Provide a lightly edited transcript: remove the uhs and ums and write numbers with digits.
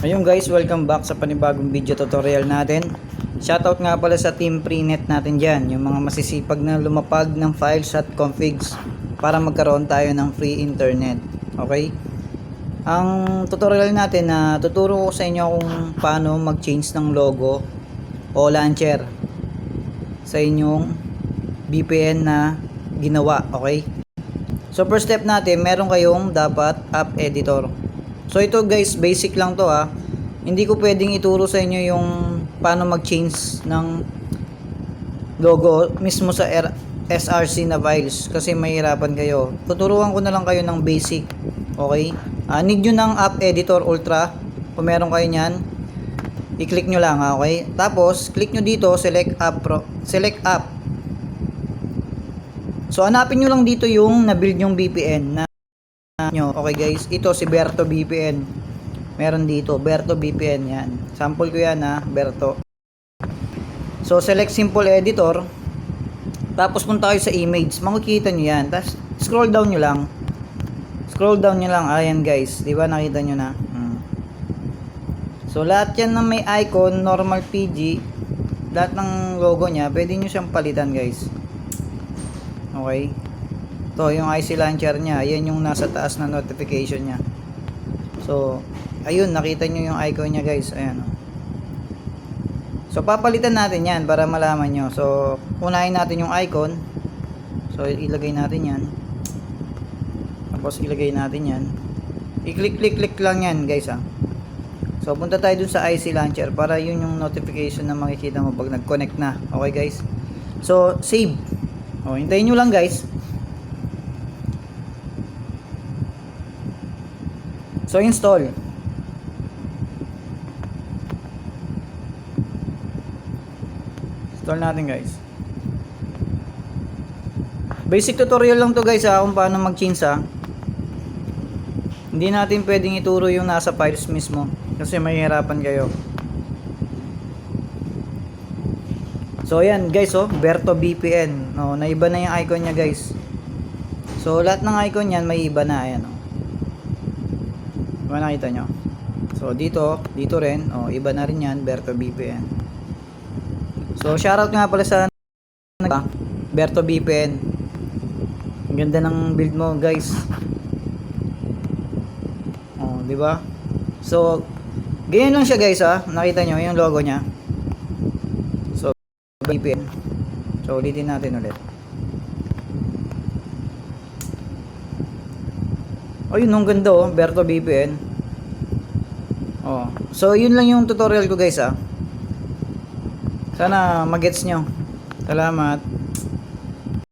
Ayun guys, welcome back sa panibagong video tutorial natin. Shoutout nga pala sa team Freenet natin dyan, yung mga masisipag na lumapag ng files at configs para magkaroon tayo ng free internet. Okay? Ang tutorial natin na tuturo ko sa inyo kung paano mag-change ng logo o launcher sa inyong VPN na ginawa. Okay? So first step natin, meron kayong dapat app editor. So ito guys, basic lang to ha. Hindi ko pwedeng ituro sa inyo yung paano mag-change ng logo mismo sa SRC na files kasi mahirapan kayo. Tuturuan ko na lang kayo ng basic. Okay? Need nyo ng app editor ultra. Kung meron kayo nyan, i-click nyo lang ha, okay? Tapos click nyo dito, select app. So hanapin nyo lang dito yung na-build yung VPN na nyo. Okay guys, ito si Berto VPN. Meron dito, Berto VPN yan. Sample ko yan ha, Berto. So select simple editor. Tapos punta kayo sa image. Makikita nyo yan. Tapos scroll down nyo lang. Scroll down nyo lang. Ayan guys, di ba nakita nyo na? So lahat yan na may icon, normal PG, lahat ng logo nya, pwede nyo siyang palitan guys. Okay. Ito yung IC launcher nya, ayan yung nasa taas na notification nya. So ayun, nakita nyo yung icon nya guys. Ayan. So papalitan natin yan para malaman nyo. So unahin natin yung icon. So ilagay natin yan. Tapos ilagay natin yan. I-click lang yan guys ha. So punta tayo dun sa IC launcher para yun yung notification na makikita mo pag nag-connect na. Okay guys. So save. O hintayin nyo lang guys. So install. Install natin guys. Basic tutorial lang to guys ha, kung paano mag-change ha. Hindi natin pwedeng ituro yung nasa files mismo kasi mahihirapan kayo. So ayan guys oh, Berto VPN. No, naiba na yung icon niya guys. So lahat ng icon niyan may iba na, ayan oh. Diba nakita nyo? So dito rin, oh, iba na rin yan, Berto VPN. So shoutout nga pala sa Berto VPN. Ang ganda ng build mo guys. Oh, di ba? So ganyan lang siya guys ha. Nakita nyo yung logo niya. So VPN. So ulitin natin ulit. Ayun, ang ganda oh, Berto VPN. Oh. So yun lang yung tutorial ko guys ah. Sana magets nyo. Salamat.